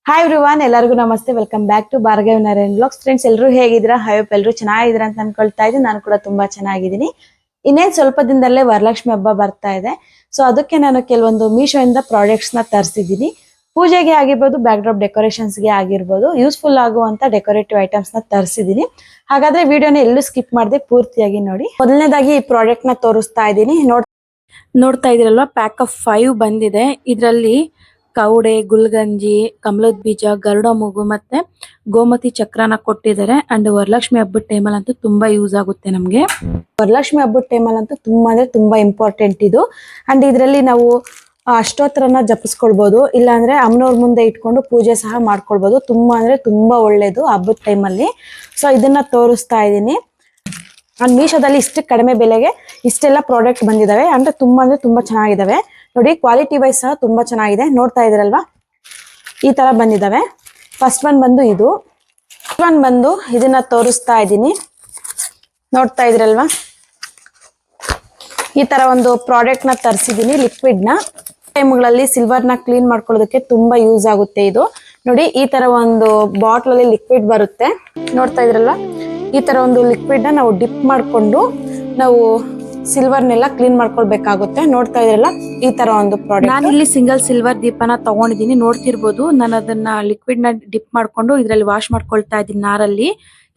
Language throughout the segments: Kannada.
ಹಾಯ್ ಎವ್ರಿವನ್, ಎಲ್ಲರಿಗೂ ನಮಸ್ತೆ. Welcome back to Bhargavi Narayan blogs. Friends, ಎಲ್ಲರೂ ಹೇಗಿದ್ದೀರಾ? ಹೋಪ್ ಎಲ್ಲರೂ ಚೆನ್ನಾಗಿದ್ದೀರಾ ಅಂತ ಅನ್ಕೊಳ್ತಾ ಇದ್ದೀನಿ. ನಾನು ಕೂಡ ತುಂಬಾ ಚೆನ್ನಾಗಿದ್ದೀನಿ. ಇನ್ನೇನು ಸ್ವಲ್ಪ ದಿನದಲ್ಲೇ ವರಲಕ್ಷ್ಮಿ ಹಬ್ಬ ಬರ್ತಾ ಇದೆ. ಸೊ ಅದಕ್ಕೆ ನಾನು ಕೆಲವೊಂದು ಮೀಶೋ ಇಂದ ಪ್ರಾಡಕ್ಟ್ಸ್ ನ ತರಿಸಿದ್ದೀನಿ. ಪೂಜೆಗೆ ಆಗಿರ್ಬೋದು, ಬ್ಯಾಕ್ ಡ್ರಾಪ್ ಡೆಕೋರೇಷನ್ಸ್ಗೆ ಆಗಿರ್ಬೋದು, ಯೂಸ್ಫುಲ್ ಆಗುವಂತ ಡೆಕೋರೇಟಿವ್ ಐಟಮ್ಸ್ ನ ತರಿಸಿದ್ದೀನಿ. ಹಾಗಾದ್ರೆ ವಿಡಿಯೋನ ಎಲ್ಲೂ ಸ್ಕಿಪ್ ಮಾಡದೆ ಪೂರ್ತಿಯಾಗಿ ನೋಡಿ. ಮೊದಲನೇದಾಗಿ ಈ ಪ್ರಾಡಕ್ಟ್ ನ ತೋರಿಸ್ತಾ ಇದ್ದೀನಿ. ನೋಡ್ತಾ ಇದೀರಲ್ವಾ, ಪ್ಯಾಕ್ ಆಫ್ 5 ಬಂದಿದೆ. ಇದರಲ್ಲಿ ಕೌಡೆ, ಗುಲ್ಗಂಜಿ, ಕಮಲದ ಬೀಜ, ಗರುಡ ಮೂಗು ಮತ್ತೆ ಗೋಮತಿ ಚಕ್ರನ ಕೊಟ್ಟಿದ್ದಾರೆ. ಅಂಡ್ ವರಲಕ್ಷ್ಮಿ ಹಬ್ಬದ ಟೈಮಲ್ಲಿ ಅಂತೂ ತುಂಬಾ ಯೂಸ್ ಆಗುತ್ತೆ ನಮ್ಗೆ. ವರಲಕ್ಷ್ಮಿ ಹಬ್ಬದ ಟೈಮಲ್ಲಿ ಅಂತೂ ತುಂಬಾ ಅಂದ್ರೆ ತುಂಬಾ ಇಂಪಾರ್ಟೆಂಟ್ ಇದು. ಅಂಡ್ ಇದರಲ್ಲಿ ನಾವು ಅಷ್ಟೋತ್ತರನ ಜಪಿಸ್ಕೊಳ್ಬಹುದು, ಇಲ್ಲಾಂದ್ರೆ ಅಮ್ಮನವ್ರ ಮುಂದೆ ಇಟ್ಕೊಂಡು ಪೂಜೆ ಸಹ ಮಾಡ್ಕೊಳ್ಬಹುದು. ತುಂಬಾ ಅಂದ್ರೆ ತುಂಬಾ ಒಳ್ಳೇದು ಹಬ್ಬದ ಟೈಮಲ್ಲಿ. ಸೊ ಇದನ್ನ ತೋರಿಸ್ತಾ ಇದ್ದೀನಿ. ಅಂಡ್ ಮೀಶೋದಲ್ಲಿ ಇಷ್ಟು ಕಡಿಮೆ ಬೆಲೆಗೆ ಇಷ್ಟೆಲ್ಲ ಪ್ರಾಡಕ್ಟ್ ಬಂದಿದಾವೆ. ಅಂದ್ರೆ ತುಂಬಾ ಚೆನ್ನಾಗಿದಾವೆ ನೋಡಿ. ಕ್ವಾಲಿಟಿ ವೈಸ್ ಸಹ ತುಂಬಾ ಚೆನ್ನಾಗಿದೆ. ನೋಡ್ತಾ ಇದ್ರಲ್ವಾ, ಈ ತರ ಬಂದಿದಾವೆ. ಫಸ್ಟ್ ಒನ್ ಬಂದು ಇದು. ಒನ್ ಬಂದು ಇದನ್ನ ತೋರಿಸ್ತಾ ಇದ್ದೀನಿ. ನೋಡ್ತಾ ಇದ್ರಲ್ವಾ, ಈ ತರ ಒಂದು ಪ್ರಾಡಕ್ಟ್ ನ ತರಿಸಿದೀನಿ. ಲಿಕ್ವಿಡ್ ನ ಟೈಮ್ಗಳಲ್ಲಿ ಸಿಲ್ವರ್ ನ ಕ್ಲೀನ್ ಮಾಡ್ಕೊಳ್ಳೋದಕ್ಕೆ ತುಂಬಾ ಯೂಸ್ ಆಗುತ್ತೆ ಇದು. ನೋಡಿ, ಈ ತರ ಒಂದು ಬಾಟ್ಲ್ ಅಲ್ಲಿ ಲಿಕ್ವಿಡ್ ಬರುತ್ತೆ. ನೋಡ್ತಾ ಇದ್ರಲ್ವಾ, ಈ ತರ ಒಂದು ಲಿಕ್ವಿಡ್ ನ ನಾವು ಡಿಪ್ ಮಾಡ್ಕೊಂಡು ನಾವು ಸಿಲ್ವರ್ನೆಲ್ಲ ಕ್ಲೀನ್ ಮಾಡ್ಕೊಳ್ಬೇಕಾಗುತ್ತೆ. ನೋಡ್ತಾ ಇದ್ರಲ್ಲ, ಈ ತರ ಒಂದು ಪ್ರಾಡಕ್ಟ್. ನಾನು ಇಲ್ಲಿ ಸಿಂಗಲ್ ಸಿಲ್ವರ್ ದೀಪನ ತಗೊಂಡಿದ್ದೀನಿ. ನೋಡ್ತಿರ್ಬೋದು, ನಾನು ಅದನ್ನ ಲಿಕ್ವಿಡ್ ನ ಡಿಪ್ ಮಾಡ್ಕೊಂಡು ಇದ್ರಲ್ಲಿ ವಾಶ್ ಮಾಡ್ಕೊಳ್ತಾ ಇದ್ದೀನಿ. ನಾರಲ್ಲಿ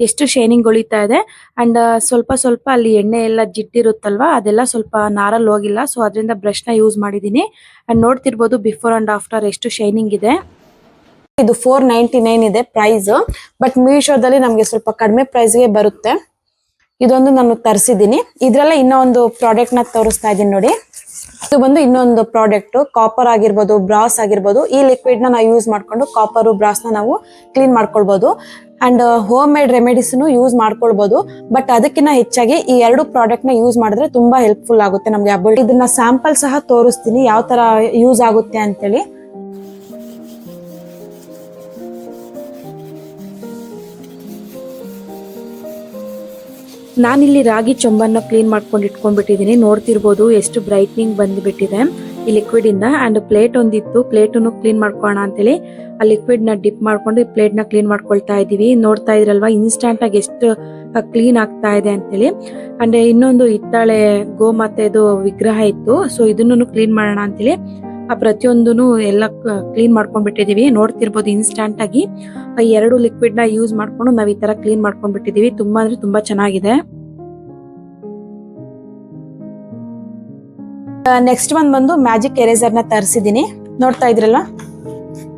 ಎಷ್ಟು ಶೈನಿಂಗ್ ಉಳಿತಾ ಇದೆ. ಅಂಡ್ ಸ್ವಲ್ಪ ಅಲ್ಲಿ ಎಣ್ಣೆ ಎಲ್ಲ ಜಿಡ್ಡಿರುತ್ತಲ್ವಾ, ಅದೆಲ್ಲ ಸ್ವಲ್ಪ ನಾರಲ್ಲಿ ಹೋಗಿಲ್ಲ. ಸೊ ಅದರಿಂದ ಬ್ರಷ್ ನ ಯೂಸ್ ಮಾಡಿದೀನಿ. ಅಂಡ್ ನೋಡ್ತಿರ್ಬೋದು, ಬಿಫೋರ್ ಅಂಡ್ ಆಫ್ಟರ್ ಎಷ್ಟು ಶೈನಿಂಗ್ ಇದೆ. ಇದು 499 ಇದೆ ಪ್ರೈಸ್. ಬಟ್ ಮೀಶೋದಲ್ಲಿ ನಮ್ಗೆ ಸ್ವಲ್ಪ ಕಡಿಮೆ ಪ್ರೈಸ್ಗೆ ಬರುತ್ತೆ. ಇದೊಂದು ನಾನು ತರಿಸಿದ್ದೀನಿ. ಇದ್ರಲ್ಲ ಇನ್ನೊಂದು ಪ್ರಾಡಕ್ಟ್ ನ ತೋರಿಸ್ತಾ ಇದ್ದೀನಿ ನೋಡಿ. ಇದು ಬಂದು ಇನ್ನೊಂದು ಪ್ರಾಡಕ್ಟ್. ಕಾಪರ್ ಆಗಿರ್ಬೋದು, ಬ್ರಾಸ್ ಆಗಿರ್ಬೋದು, ಈ ಲಿಕ್ವಿಡ್ ನ ನಾವು ಯೂಸ್ ಮಾಡ್ಕೊಂಡು ಕಾಪರ್ ಬ್ರಾಸ್ ನ ನಾವು ಕ್ಲೀನ್ ಮಾಡ್ಕೊಳ್ಬಹುದು. And home made remedies use ಮಾಡ್ಕೊಳ್ಬಹುದು. ಬಟ್ ಅದಕ್ಕಿಂತ ಹೆಚ್ಚಾಗಿ ಈ ಎರಡು ಪ್ರಾಡಕ್ಟ್ ನ ಯೂಸ್ ಮಾಡಿದ್ರೆ ತುಂಬಾ ಹೆಲ್ಪ್ಫುಲ್ ಆಗುತ್ತೆ ನಮ್ಗೆ ಹಬ್ಬ. ಇದನ್ನ ಸ್ಯಾಂಪಲ್ ಸಹ ತೋರಿಸ್ತೀನಿ, ಯಾವ ತರ ಯೂಸ್ ಆಗುತ್ತೆ ಅಂತೇಳಿ. ನಾನಿಲ್ಲಿ ರಾಗಿ ಚೊಂಬನ್ನು ಕ್ಲೀನ್ ಮಾಡ್ಕೊಂಡು ಇಟ್ಕೊಂಡ್ಬಿಟ್ಟಿದ್ದೀನಿ. ನೋಡ್ತಿರ್ಬೋದು ಎಷ್ಟು ಬ್ರೈಟ್ನಿಂಗ್ ಬಂದ್ಬಿಟ್ಟಿದೆ ಈ ಲಿಕ್ವಿಡ್ ಇಂದ. ಅಂಡ್ ಪ್ಲೇಟ್ ಒಂದಿತ್ತು, ಪ್ಲೇಟನ್ನು ಕ್ಲೀನ್ ಮಾಡ್ಕೊಳ್ಳೋಣ ಅಂತೇಳಿ ಆ ಲಿಕ್ವಿಡ್ ನ ಡಿಪ್ ಮಾಡ್ಕೊಂಡು ಈ ಪ್ಲೇಟ್ ನ ಕ್ಲೀನ್ ಮಾಡ್ಕೊಳ್ತಾ ಇದೀವಿ. ನೋಡ್ತಾ ಇದ್ರಲ್ವಾ, ಇನ್ಸ್ಟಂಟ್ ಆಗಿ ಎಷ್ಟು ಕ್ಲೀನ್ ಆಗ್ತಾ ಇದೆ ಅಂತೇಳಿ. ಅಂಡ್ ಇನ್ನೊಂದು ಹಿತ್ತಾಳೆ ಗೋಮಾತೆದು ವಿಗ್ರಹ ಇತ್ತು. ಸೊ ಇದನ್ನು ಕ್ಲೀನ್ ಮಾಡೋಣ ಅಂತೇಳಿ ಆ ಪ್ರತಿಯೊಂದನ್ನು ಎಲ್ಲ ಕ್ಲೀನ್ ಮಾಡ್ಕೊಂಡ್ಬಿಟ್ಟಿದೀವಿ. ನೋಡ್ತಿರ್ಬೋದು, ಇನ್ಸ್ಟಂಟ್ ಆಗಿ ಈ ಎರಡು ಲಿಕ್ವಿಡ್ ನ ಯೂಸ್ ಮಾಡ್ಕೊಂಡು ನಾವ್ ಈ ತರ ಕ್ಲೀನ್ ಮಾಡ್ಕೊಂಡ್ಬಿಟ್ಟಿದೀವಿ. ತುಂಬಾ ಅಂದ್ರೆ ತುಂಬಾ ಚೆನ್ನಾಗಿದೆ. ನೆಕ್ಸ್ಟ್ ಒನ್ ಬಂದು ಮ್ಯಾಜಿಕ್ ಎರೇಸರ್ ನ ತರಿಸಿದೀನಿ. ನೋಡ್ತಾ ಇದ್ರಲ್ವಾ,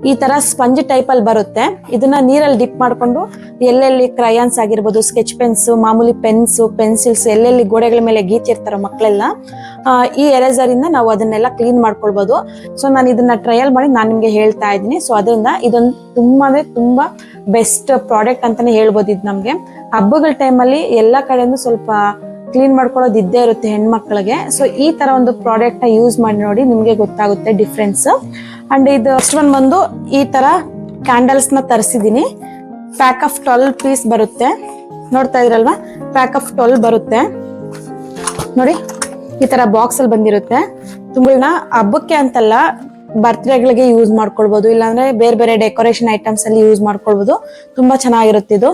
ಈ ತರ ಸ್ಪಂಜ್ ಟೈಪ್ ಅಲ್ಲಿ ಬರುತ್ತೆ. ಇದನ್ನ ನೀರಲ್ಲಿ ಡಿಪ್ ಮಾಡ್ಕೊಂಡು ಎಲ್ಲೆಲ್ಲಿ ಕ್ರಯಾನ್ಸ್ ಆಗಿರ್ಬೋದು, ಸ್ಕೆಚ್ ಪೆನ್ಸ್, ಮಾಮೂಲಿ ಪೆನ್ಸ್, ಪೆನ್ಸಿಲ್ಸ್, ಎಲ್ಲೆಲ್ಲಿ ಗೋಡೆಗಳ ಮೇಲೆ ಗೀಚಿರ್ತಾರ ಮಕ್ಕಳೆಲ್ಲ, ಈ ಎರೇಸರ್ ಇಂದ ನಾವು ಅದನ್ನೆಲ್ಲ ಕ್ಲೀನ್ ಮಾಡ್ಕೊಳ್ಬಹುದು. ಸೊ ನಾನು ಇದನ್ನ ಟ್ರಯಲ್ ಮಾಡಿ ನಾನು ನಿಮ್ಗೆ ಹೇಳ್ತಾ ಇದ್ದೀನಿ. ಸೊ ಅದರಿಂದ ಇದೊಂದು ತುಂಬಾ ಅಂದ್ರೆ ತುಂಬಾ ಬೆಸ್ಟ್ ಪ್ರಾಡಕ್ಟ್ ಅಂತಾನೆ ಹೇಳ್ಬೋದು. ಇದು ನಮ್ಗೆ ಹಬ್ಬಗಳ ಟೈಮಲ್ಲಿ ಎಲ್ಲಾ ಕಡೆನೂ ಸ್ವಲ್ಪ ಕ್ಲೀನ್ ಮಾಡ್ಕೊಳ್ಳೋದು ಇದ್ದೇ ಇರುತ್ತೆ ಹೆಣ್ಮಕ್ಳಿಗೆ. ಸೊ ಈ ತರ ಒಂದು ಪ್ರಾಡಕ್ಟ್ ನ ಯೂಸ್ ಮಾಡಿ ನೋಡಿ, ನಿಮ್ಗೆ ಗೊತ್ತಾಗುತ್ತೆ ಡಿಫ್ರೆನ್ಸ್. ಅಂಡ್ ಇದು ಫಸ್ಟ್ ಒನ್ ಬಂದು ಈ ತರ ಕ್ಯಾಂಡಲ್ಸ್ ನ ತರಿಸಿದೀನಿ. ಪ್ಯಾಕ್ ಆಫ್ 12 ಪೀಸ್ ಬರುತ್ತೆ. ನೋಡ್ತಾ ಇದ್ರಲ್ವಾ, ಪ್ಯಾಕ್ ಆಫ್ 12 ಬರುತ್ತೆ ನೋಡಿ. ಈ ತರ ಬಾಕ್ಸ್ ಅಲ್ಲಿ ಬಂದಿರುತ್ತೆ. ತುಂಬಾ ಹಬ್ಬಕ್ಕೆ ಅಂತಲ್ಲ, ಬರ್ತ್ಡೇಗಳಿಗೆ ಯೂಸ್ ಮಾಡ್ಕೊಳ್ಬಹುದು, ಇಲ್ಲಾಂದ್ರೆ ಬೇರೆ ಬೇರೆ ಡೆಕೋರೇಷನ್ ಐಟಮ್ಸ್ ಅಲ್ಲಿ ಯೂಸ್ ಮಾಡ್ಕೊಳ್ಬಹುದು. ತುಂಬಾ ಚೆನ್ನಾಗಿರುತ್ತೆ ಇದು.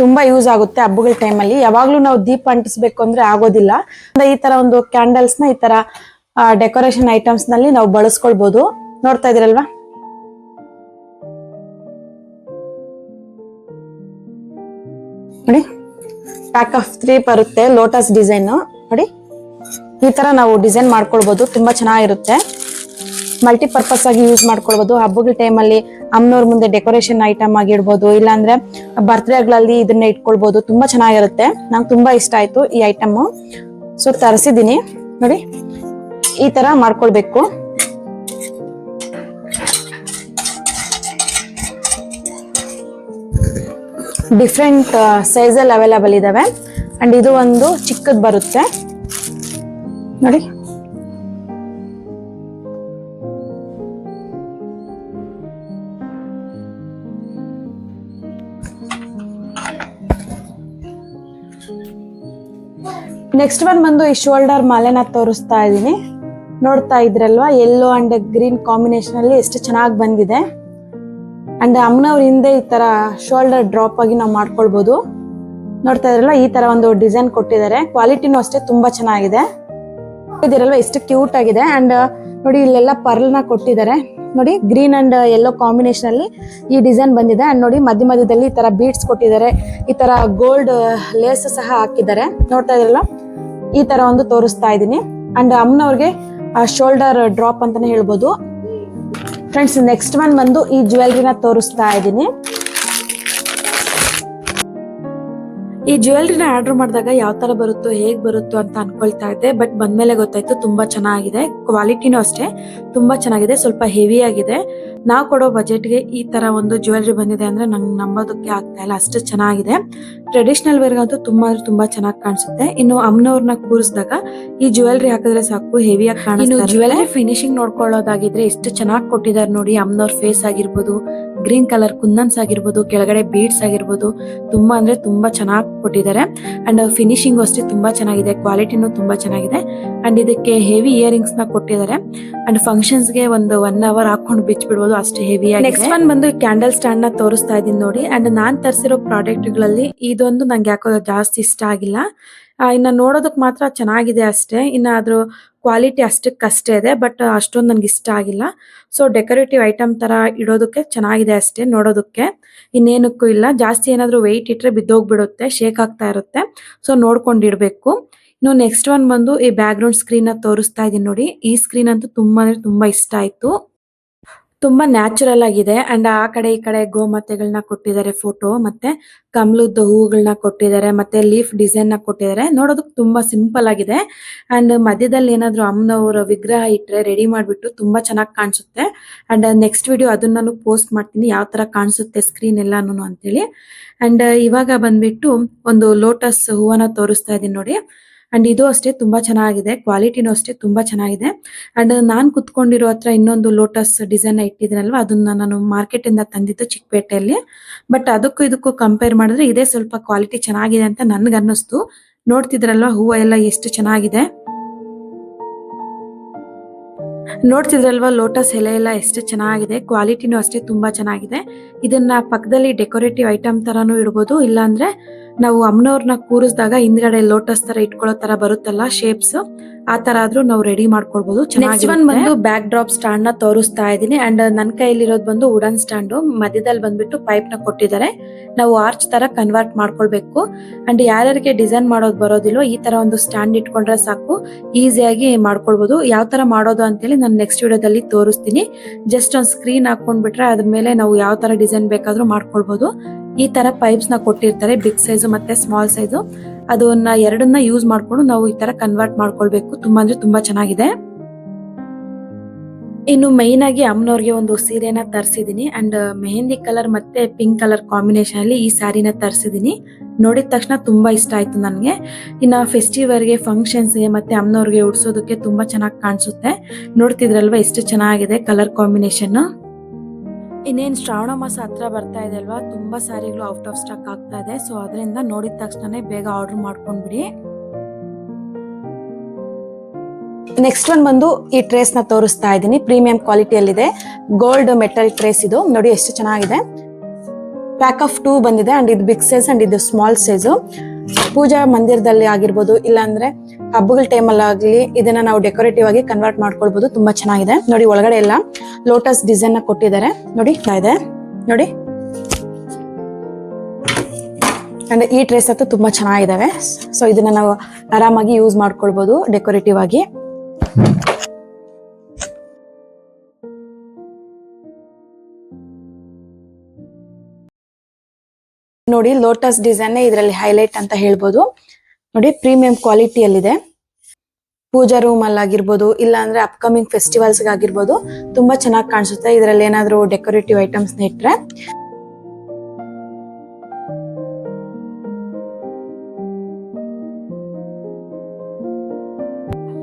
ತುಂಬಾ ಯೂಸ್ ಆಗುತ್ತೆ ಹಬ್ಬಗಳ ಟೈಮಲ್ಲಿ. ಯಾವಾಗ್ಲೂ ನಾವು ದೀಪ ಅಂಟಿಸ್ಬೇಕು ಅಂದ್ರೆ ಆಗೋದಿಲ್ಲ. ಈ ತರ ಒಂದು ಕ್ಯಾಂಡಲ್ಸ್ ನ ಈ ತರ ಡೆಕೋರೇಷನ್ ಐಟಮ್ಸ್ ನಲ್ಲಿ ನಾವು ಬಳಸ್ಕೊಳ್ಬಹುದು. ನೋಡ್ತಾ ಇದೀರಲ್ವಾ, ನೋಡಿ ಪ್ಯಾಕ್ ಆಫ್ 3 ಬರುತ್ತೆ. ಲೋಟಸ್ ಡಿಸೈನ್ ನೋಡಿ, ಈ ತರ ನಾವು ಡಿಸೈನ್ ಮಾಡ್ಕೊಳ್ಬಹುದು. ತುಂಬಾ ಚೆನ್ನಾಗಿರುತ್ತೆ. ಮಲ್ಟಿಪರ್ಪಸ್ ಆಗಿ ಯೂಸ್ ಮಾಡ್ಕೊಳ್ಬಹುದು. ಹಬ್ಬಗಳ ಟೈಮಲ್ಲಿ ಅಮ್ಮನವ್ರ ಮುಂದೆ ಡೆಕೋರೇಷನ್ ಐಟಮ್ ಆಗಿರ್ಬೋದು, ಇಲ್ಲಾಂದ್ರೆ ಬರ್ತ್ಡೇಗಳಲ್ಲಿ ಇದನ್ನ ಇಟ್ಕೊಳ್ಬಹುದು. ತುಂಬಾ ಚೆನ್ನಾಗಿರುತ್ತೆ. ನಂಗೆ ತುಂಬಾ ಇಷ್ಟ ಆಯ್ತು ಈ ಐಟಮ್. ಸೊ ತರಿಸಿದೀನಿ ನೋಡಿ, ಈ ತರ ಮಾಡ್ಕೊಳ್ಬೇಕು. ಡಿಫ್ರೆಂಟ್ ಸೈಜ್ ಅಲ್ಲಿ ಅವೈಲಬಲ್ ಇದಾವೆ. ಅಂಡ್ ಇದು ಒಂದು ಚಿಕ್ಕದ್ ಬರುತ್ತೆ ನೋಡಿ. ನೆಕ್ಸ್ಟ್ ಒನ್ ಬಂದು ಈ ಶೋಲ್ಡರ್ ಮಾಲೆನ ತೋರಿಸ್ತಾ ಇದ್ದೀನಿ. ನೋಡ್ತಾ ಇದ್ರಲ್ವಾ, ಯೆಲ್ಲೋ ಅಂಡ್ ಗ್ರೀನ್ ಕಾಂಬಿನೇಷನ್ ಅಲ್ಲಿ ಎಷ್ಟು ಚೆನ್ನಾಗಿ ಬಂದಿದೆ. ಅಂಡ್ ಅಮ್ಮನವ್ರ ಹಿಂದೆ ಈ ತರ ಶೋಲ್ಡರ್ ಡ್ರಾಪ್ ಆಗಿ ನಾವು ಮಾಡ್ಕೊಳ್ಬಹುದು. ನೋಡ್ತಾ ಇದ್ರಲ್ಲ, ಈ ತರ ಒಂದು ಡಿಸೈನ್ ಕೊಟ್ಟಿದ್ದಾರೆ. ಕ್ವಾಲಿಟಿನೂ ಅಷ್ಟೇ ತುಂಬಾ ಚೆನ್ನಾಗಿದೆ. ಇದಿರಲ್ವಾ ಎಷ್ಟು ಕ್ಯೂಟ್ ಆಗಿದೆ. ಅಂಡ್ ನೋಡಿ ಇಲ್ಲೆಲ್ಲ ಪರ್ಲ್ನ ಕೊಟ್ಟಿದ್ದಾರೆ. ನೋಡಿ ಗ್ರೀನ್ ಅಂಡ್ ಯೆಲ್ಲೋ ಕಾಂಬಿನೇಷನ್ ಅಲ್ಲಿ ಈ ಡಿಸೈನ್ ಬಂದಿದೆ. ಅಂಡ್ ನೋಡಿ ಮಧ್ಯ ಮಧ್ಯದಲ್ಲಿ ಈ ತರ ಬೀಡ್ಸ್ ಕೊಟ್ಟಿದ್ದಾರೆ, ಈ ತರ ಗೋಲ್ಡ್ ಲೇಸ್ ಸಹ ಹಾಕಿದ್ದಾರೆ. ನೋಡ್ತಾ ಇದ್ರಲ್ಲ, ಈ ತರ ಒಂದು ತೋರಿಸ್ತಾ ಇದ್ದೀನಿ. ಅಂಡ್ ಅಮ್ಮನವ್ರಿಗೆ ಶೋಲ್ಡರ್ ಡ್ರಾಪ್ ಅಂತಾನೆ ಹೇಳ್ಬೋದು. ಫ್ರೆಂಡ್ಸ್, ನೆಕ್ಸ್ಟ್ ಒನ್ ಬಂದು ಈ ಜ್ಯುವೆಲ್ರಿನ ತೋರಿಸ್ತಾ ಇದ್ದೀನಿ. ಈ ಜ್ಯುವೆಲ್ರಿನ ಆರ್ಡರ್ ಮಾಡಿದಾಗ ಯಾವ ತರ ಬರುತ್ತೋ ಹೇಗ್ ಬರುತ್ತೋ ಅಂತ ಅನ್ಕೊಳ್ತಾ ಇದ್ದೆ. ಬಟ್ ಬಂದ್ಮೇಲೆ ಗೊತ್ತಾಯ್ತು ತುಂಬಾ ಚೆನ್ನಾಗಿದೆ. ಕ್ವಾಲಿಟಿನೂ ಅಷ್ಟೇ ತುಂಬಾ ಚೆನ್ನಾಗಿದೆ. ಸ್ವಲ್ಪ ಹೆವಿ ಆಗಿದೆ. ನಾವು ಕೊಡೋ ಬಜೆಟ್ಗೆ ಈ ತರ ಒಂದು ಜ್ಯುವೆಲ್ರಿ ಬಂದಿದೆ ಅಂದ್ರೆ ನಂಗೆ ನಂಬೋದಕ್ಕೆ ಆಗ್ತಾ ಇಲ್ಲ, ಅಷ್ಟು ಚೆನ್ನಾಗಿದೆ. ಟ್ರೆಡಿಷನಲ್ ವೇರ್ಗಂತೂ ತುಂಬಾ ಚೆನ್ನಾಗಿ ಕಾಣಿಸುತ್ತೆ. ಇನ್ನು ಅಮ್ಮನವ್ರನ್ನ ಕೂರಿಸಿದಾಗ ಈ ಜ್ಯುವೆಲ್ರಿ ಹಾಕಿದ್ರೆ ಸಾಕು, ಹೆವಿಯಾಗಿ ಕಾಣಿಸುತ್ತೆ. ಇನ್ನು ಜ್ಯುವೆಲ್ರಿ ಫಿನಿಶಿಂಗ್ ನೋಡ್ಕೊಳ್ಳೋದಾಗಿದ್ರೆ ಎಷ್ಟು ಚೆನ್ನಾಗಿ ಕೊಟ್ಟಿದ್ದಾರೆ ನೋಡಿ. ಅಮ್ಮನವ್ರ ಫೇಸ್ ಆಗಿರ್ಬೋದು, ಗ್ರೀನ್ ಕಲರ್ ಕುಂದನ್ಸ್ ಆಗಿರ್ಬೋದು, ಕೆಳಗಡೆ ಬೀಡ್ಸ್ ಆಗಿರ್ಬೋದು, ತುಂಬಾ ಅಂದ್ರೆ ತುಂಬಾ ಚೆನ್ನಾಗಿ ಕೊಟ್ಟಿದ್ದಾರೆ. ಅಂಡ್ ಫಿನಿಶಿಂಗ್ ಅಷ್ಟೇ ತುಂಬಾ ಚೆನ್ನಾಗಿದೆ. ಕ್ವಾಲಿಟಿನೂ ತುಂಬಾ ಚೆನ್ನಾಗಿದೆ. ಅಂಡ್ ಇದಕ್ಕೆ ಹೆವಿ ಇಯರಿಂಗ್ಸ್ ನ ಕೊಟ್ಟಿದ್ದಾರೆ. ಅಂಡ್ ಫಂಕ್ಷನ್ಸ್ ಗೆ ಒಂದು 1 ಅವರ್ ಹಾಕೊಂಡು ಬಿಚ್ಬಿಡ್ಬೋದು, ಅಷ್ಟು ಹೆವಿ ಆಗಿದೆ. ನೆಕ್ಸ್ಟ್ ಒನ್ ಬಂದು ಕ್ಯಾಂಡಲ್ ಸ್ಟ್ಯಾಂಡ್ ನ ತೋರಿಸ್ತಾ ಇದೀನಿ ನೋಡಿ. ಅಂಡ್ ನಾನ್ ತರಿಸಿರೋ ಪ್ರಾಡಕ್ಟ್ ಗಳಲ್ಲಿ ಇದೊಂದು ನಂಗೆ ಯಾಕೋ ಜಾಸ್ತಿ ಇಷ್ಟ ಆಗಿಲ್ಲ. ಇನ್ನ ನೋಡೋದಕ್ ಮಾತ್ರ ಚೆನ್ನಾಗಿದೆ ಅಷ್ಟೇ. ಇನ್ನ ಅದ್ರ ಕ್ವಾಲಿಟಿ ಅಷ್ಟಕ್ಕಷ್ಟೇ ಇದೆ. ಬಟ್ ಅಷ್ಟೊಂದು ನನ್ಗೆ ಇಷ್ಟ ಆಗಿಲ್ಲ. ಸೊ ಡೆಕೋರೇಟಿವ್ ಐಟಮ್ ತರ ಇಡೋದಕ್ಕೆ ಚೆನ್ನಾಗಿದೆ ಅಷ್ಟೇ, ನೋಡೋದಕ್ಕೆ ಇನ್ನೇನಕ್ಕೂ ಇಲ್ಲ. ಜಾಸ್ತಿ ಏನಾದ್ರು ವೆಯ್ಟ್ ಇಟ್ರೆ ಬಿದ್ದೋಗ್ಬಿಡುತ್ತೆ, ಶೇಕ್ ಆಗ್ತಾ ಇರುತ್ತೆ. ಸೊ ನೋಡ್ಕೊಂಡಿಡ್ಬೇಕು. ಇನ್ನು ನೆಕ್ಸ್ಟ್ ಒನ್ ಬಂದು ಈ ಬ್ಯಾಕ್ ಗ್ರೌಂಡ್ ಸ್ಕ್ರೀನ್ ನ ತೋರಿಸ್ತಾ ಇದೀನಿ ನೋಡಿ. ಈ ಸ್ಕ್ರೀನ್ ಅಂತೂ ತುಂಬಾ ಅಂದ್ರೆ ತುಂಬಾ ಇಷ್ಟ ಆಯ್ತು. ತುಂಬಾ ನ್ಯಾಚುರಲ್ ಆಗಿದೆ. ಅಂಡ್ ಆ ಕಡೆ ಈ ಕಡೆ ಗೋಮಾತೆಗಳನ್ನ ಕೊಟ್ಟಿದ್ದಾರೆ ಫೋಟೋ, ಮತ್ತೆ ಕಮಲದ ಹೂಗಳನ್ನ ಕೊಟ್ಟಿದ್ದಾರೆ, ಮತ್ತೆ ಲೀಫ್ ಡಿಸೈನ್ ನ ಕೊಟ್ಟಿದ್ದಾರೆ. ನೋಡೋದಕ್ಕೆ ತುಂಬಾ ಸಿಂಪಲ್ ಆಗಿದೆ. ಅಂಡ್ ಮಧ್ಯದಲ್ಲಿ ಏನಾದ್ರು ಅಮ್ಮನವರ ವಿಗ್ರಹ ಇಟ್ರೆ ರೆಡಿ ಮಾಡ್ಬಿಟ್ಟು ತುಂಬಾ ಚೆನ್ನಾಗಿ ಕಾಣಿಸುತ್ತೆ. ಅಂಡ್ ನೆಕ್ಸ್ಟ್ ವಿಡಿಯೋ ಅದನ್ನ ನಾನು ಪೋಸ್ಟ್ ಮಾಡ್ತೀನಿ, ಯಾವ ತರ ಕಾಣಿಸುತ್ತೆ ಸ್ಕ್ರೀನ್ ಎಲ್ಲಾನು ಅಂತೇಳಿ. ಅಂಡ್ ಇವಾಗ ಬಂದ್ಬಿಟ್ಟು ಒಂದು ಲೋಟಸ್ ಹೂವನ್ನ ತೋರಿಸ್ತಾ ಇದೀನಿ ನೋಡಿ. ಅಂಡ್ ಇದು ಅಷ್ಟೇ ತುಂಬಾ ಚೆನ್ನಾಗಿದೆ. ಕ್ವಾಲಿಟಿನೂ ಅಷ್ಟೇ ತುಂಬಾ ಚೆನ್ನಾಗಿದೆ. ಅಂಡ್ ನಾನ್ ಕುತ್ಕೊಂಡಿರೋ ಹತ್ರ ಇನ್ನೊಂದು ಲೋಟಸ್ ಡಿಸೈನ್ ಇಟ್ಟಿದ್ರಲ್ವಾ, ಅದನ್ನ ನಾನು ಮಾರ್ಕೆಟ್ ಇಂದ ತಂದಿದ್ದು ಚಿಕ್ಕಪೇಟೆಯಲ್ಲಿ. ಬಟ್ ಅದಕ್ಕೂ ಇದಕ್ಕೂ ಕಂಪೇರ್ ಮಾಡಿದ್ರೆ ಇದೇ ಸ್ವಲ್ಪ ಕ್ವಾಲಿಟಿ ಚೆನ್ನಾಗಿದೆ ಅಂತ ನನ್ಗೆ ಅನ್ನಿಸ್ತು. ನೋಡ್ತಿದ್ರಲ್ವಾ ಹೂವು ಎಲ್ಲ ಎಷ್ಟು ಚೆನ್ನಾಗಿದೆ. ನೋಡ್ತಿದ್ರಲ್ವಾ ಲೋಟಸ್ ಎಲೆ ಎಲ್ಲ ಎಷ್ಟು ಚೆನ್ನಾಗಿದೆ. ಕ್ವಾಲಿಟಿನೂ ಅಷ್ಟೇ ತುಂಬಾ ಚೆನ್ನಾಗಿದೆ. ಇದನ್ನ ಪಕ್ಕದಲ್ಲಿ ಡೆಕೋರೇಟಿವ್ ಐಟಮ್ ತರಾನು ಇಡ್ಬೋದು, ಇಲ್ಲಾಂದ್ರೆ ನಾವು ಅಮ್ಮನವ್ರನ್ನ ಕೂರಿಸಿದಾಗ ಹಿಂದ್ಗಡೆ ಲೋಟಸ್ ತರ ಇಟ್ಕೊಳ್ಳೋ ತರ ಬರುತ್ತಲ್ಲ ಶೇಪ್ಸ್, ಆ ತರ ಆದ್ರೂ ನಾವು ರೆಡಿ ಮಾಡ್ಕೊಳ್ಬಹುದು. ನೆಕ್ಸ್ಟ್ ಒನ್ ಬಂದು ಬ್ಯಾಕ್ ಡ್ರಾಪ್ ಸ್ಟ್ಯಾಂಡ್ ನ ತೋರಿಸ್ತಾ ಇದೀನಿ. ಅಂಡ್ ನನ್ನ ಕೈಯಲ್ಲಿರೋದು ಬಂದು ವುಡನ್ ಸ್ಟ್ಯಾಂಡ್. ಮಧ್ಯದಲ್ಲಿ ಬಂದ್ಬಿಟ್ಟು ಪೈಪ್ ನ ಕೊಟ್ಟಿದ್ದಾರೆ. ನಾವು ಆರ್ಚ್ ತರ ಕನ್ವರ್ಟ್ ಮಾಡ್ಕೊಳ್ಬೇಕು. ಅಂಡ್ ಯಾರ್ಯಾರಿಗೆ ಡಿಸೈನ್ ಮಾಡೋದು ಬರೋದಿಲ್ವೋ ಈ ತರ ಒಂದು ಸ್ಟ್ಯಾಂಡ್ ಇಟ್ಕೊಂಡ್ರೆ ಸಾಕು, ಈಸಿಯಾಗಿ ಮಾಡ್ಕೊಳ್ಬಹುದು. ಯಾವ ತರ ಮಾಡೋದು ಅಂತೇಳಿ ನಾನು ನೆಕ್ಸ್ಟ್ ವಿಡಿಯೋದಲ್ಲಿ ತೋರಿಸ್ತೀನಿ. ಜಸ್ಟ್ ಒಂದು ಸ್ಕ್ರೀನ್ ಹಾಕೊಂಡ್ಬಿಟ್ರೆ ಅದ್ರ ಮೇಲೆ ನಾವು ಯಾವ ತರ ಡಿಸೈನ್ ಬೇಕಾದ್ರೂ ಮಾಡ್ಕೊಳ್ಬಹುದು. ಈ ತರ ಪೈಪ್ಸ್ ನ ಕೊಟ್ಟಿರ್ತಾರೆ, ಬಿಗ್ ಸೈಜ್ ಮತ್ತೆ ಸ್ಮಾಲ್ ಸೈಜ್. ಅದನ್ನ ಎರಡನ್ನ ಯೂಸ್ ಮಾಡ್ಕೊಂಡು ನಾವು ಈ ತರ ಕನ್ವರ್ಟ್ ಮಾಡ್ಕೊಳ್ಬೇಕು. ತುಂಬಾ ಅಂದ್ರೆ ತುಂಬಾ ಚೆನ್ನಾಗಿದೆ. ಇನ್ನು ಮೈನ್ ಆಗಿ ಅಮ್ಮನವ್ರಿಗೆ ಒಂದು ಸೀರೆನ ತರಿಸಿದೀನಿ. ಅಂಡ್ ಮೆಹಂದಿ ಕಲರ್ ಮತ್ತೆ ಪಿಂಕ್ ಕಲರ್ ಕಾಂಬಿನೇಷನ್ ಅಲ್ಲಿ ಈ ಸ್ಯಾರಿನ ತರಿಸಿದೀನಿ. ನೋಡಿದ ತಕ್ಷಣ ತುಂಬಾ ಇಷ್ಟ ಆಯ್ತು ನನ್ಗೆ. ಇನ್ನ ಫೆಸ್ಟಿವಲ್ಗೆ, ಫಂಕ್ಷನ್ಸ್ಗೆ ಮತ್ತೆ ಅಮ್ಮನವ್ರಿಗೆ ಉಡ್ಸೋದಕ್ಕೆ ತುಂಬಾ ಚೆನ್ನಾಗಿ ಕಾಣಿಸುತ್ತೆ. ನೋಡ್ತಿದ್ರಲ್ವಾ ಎಷ್ಟು ಚೆನ್ನಾಗಿದೆ ಕಲರ್ ಕಾಂಬಿನೇಷನ್. ಇನ್ನೇನ್ ಶ್ರಾವಣ ಮಾಸ ಹತ್ರ ಬರ್ತಾ ಇದೆ ಅಲ್ವಾ, ತುಂಬಾ ಸ್ಯಾರಿಗಳು ಔಟ್ ಆಫ್ ಸ್ಟಾಕ್ ಆಗ್ತಾ ಇದೆ. ಸೊ ಅದರಿಂದ ನೋಡಿದ ತಕ್ಷಣನೇ ಬೇಗ ಆರ್ಡರ್ ಮಾಡ್ಕೊಂಡ್ಬಿಡಿ. ನೆಕ್ಸ್ಟ್ ಒನ್ ಬಂದು ಈ ಟ್ರೇಸ್ ನ ತೋರಿಸ್ತಾ ಇದ್ದೀನಿ. ಪ್ರೀಮಿಯಂ ಕ್ವಾಲಿಟಿಯಲ್ಲಿದೆ. ಗೋಲ್ಡ್ ಮೆಟಲ್ ಟ್ರೇಸ್ ಇದು. ನೋಡಿ ಎಷ್ಟು ಚೆನ್ನಾಗಿದೆ. ಪ್ಯಾಕ್ ಆಫ್ 2 ಬಂದಿದೆ. ಅಂಡ್ ಇದು ಬಿಗ್ ಸೈಜ್ ಅಂಡ್ ಇದು ಸ್ಮಾಲ್ ಸೈಜ್. ಪೂಜಾ ಮಂದಿರದಲ್ಲಿ ಆಗಿರ್ಬೋದು, ಇಲ್ಲಾಂದ್ರೆ ಹಬ್ಬಗಳ ಟೈಮಲ್ಲಿ ಆಗ್ಲಿ ಇದನ್ನ ನಾವು ಡೆಕೋರೇಟಿವ್ ಆಗಿ ಕನ್ವರ್ಟ್ ಮಾಡ್ಕೊಳ್ಬಹುದು. ತುಂಬಾ ಚೆನ್ನಾಗಿದೆ. ನೋಡಿ ಒಳಗಡೆ ಎಲ್ಲ ಲೋಟಸ್ ಡಿಸೈನ್ ನ ಕೊಟ್ಟಿದ್ದಾರೆ. ನೋಡಿ ಇದೆ ನೋಡಿ. ಅಂಡ್ ಈ ಟ್ರೇಸ್ ಅಂತೂ ತುಂಬಾ ಚೆನ್ನಾಗಿದಾವೆ. ಸೊ ಇದನ್ನ ನಾವು ಆರಾಮಾಗಿ ಯೂಸ್ ಮಾಡ್ಕೊಳ್ಬಹುದು ಡೆಕೋರೇಟಿವ್ ಆಗಿ. ನೋಡಿ ಲೋಟಸ್ ಡಿಸೈನ್ ಇದರಲ್ಲಿ ಹೈಲೈಟ್ ಅಂತ ಹೇಳ್ಬೋದು. ನೋಡಿ ಪ್ರೀಮಿಯಂ ಕ್ವಾಲಿಟಿಯಲ್ಲಿದೆ. ಪೂಜಾ ರೂಮ್ ಅಲ್ಲಿ ಆಗಿರ್ಬೋದು, ಇಲ್ಲ ಅಂದ್ರೆ ಅಪ್ಕಮಿಂಗ್ ಫೆಸ್ಟಿವಲ್ಸ್ ಆಗಿರ್ಬೋದು, ತುಂಬಾ ಚೆನ್ನಾಗಿ ಕಾಣಿಸುತ್ತೆ ಇದರಲ್ಲಿ ಏನಾದ್ರು ಡೆಕೋರೇಟಿವ್ ಐಟಮ್ಸ್ ಇಟ್ರೆ.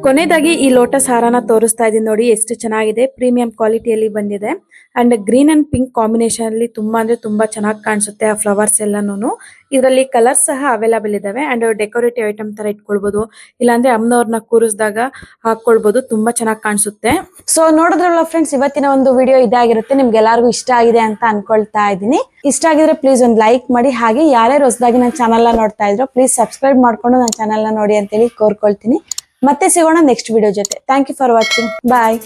ಕೊನೆಯದಾಗಿ ಈ ಲೋಟಸ್ ಹಾರನ ತೋರಿಸ್ತಾ ಇದೀನಿ ನೋಡಿ, ಎಷ್ಟು ಚೆನ್ನಾಗಿದೆ, ಪ್ರೀಮಿಯಂ ಕ್ವಾಲಿಟಿಯಲ್ಲಿ ಬಂದಿದೆ. And green and pink combination ಅಲ್ಲಿ ತುಂಬಾ ಅಂದ್ರೆ ತುಂಬಾ ಚೆನ್ನಾಗಿ ಕಾಣಿಸುತ್ತೆ ಆ ಫ್ಲವರ್ಸ್ ಎಲ್ಲಾನು. ಇದರಲ್ಲಿ ಕಲರ್ಸ್ ಸಹ ಅವೈಲಬಲ್ ಇದಾವೆ. ಅಂಡ್ ಡೆಕೋರೇಟಿವ್ ಐಟಮ್ ತರ ಇಟ್ಕೊಳ್ಬಹುದು, ಇಲ್ಲಾಂದ್ರೆ ಅಮ್ಮನವ್ರನ್ನ ಕೂರಿಸಿದಾಗ ಹಾಕೊಳ್ಬಹುದು, ತುಂಬಾ ಚೆನ್ನಾಗಿ ಕಾಣಿಸುತ್ತೆ. ಸೊ ನೋಡಿದ್ರಲ್ಲ ಫ್ರೆಂಡ್ಸ್, ಇವತ್ತಿನ ಒಂದು ವಿಡಿಯೋ ಇದಾಗಿರುತ್ತೆ. ನಿಮ್ಗೆ ಎಲ್ಲರಿಗೂ ಇಷ್ಟ ಆಗಿದೆ ಅಂತ ಅನ್ಕೊಳ್ತಾ ಇದ್ದೀನಿ. ಇಷ್ಟ ಆಗಿದ್ರೆ ಪ್ಲೀಸ್ ಒಂದು ಲೈಕ್ ಮಾಡಿ. ಹಾಗೆ ಯಾರ್ಯಾರು ಹೊಸದಾಗಿ ನನ್ನ ಚಾನಲ್ ನ ನೋಡ್ತಾ ಇದ್ರು ಪ್ಲೀಸ್ ಸಬ್ಸ್ಕ್ರೈಬ್ ಮಾಡ್ಕೊಂಡು ನನ್ನ ಚಾನಲ್ ನ ನೋಡಿ ಅಂತೇಳಿ ಕೋರ್ಕೊಳ್ತೀನಿ. ಮತ್ತೆ ಸಿಗೋಣ ನೆಕ್ಸ್ಟ್ ವಿಡಿಯೋ ಜೊತೆ. Thank you for watching. Bye.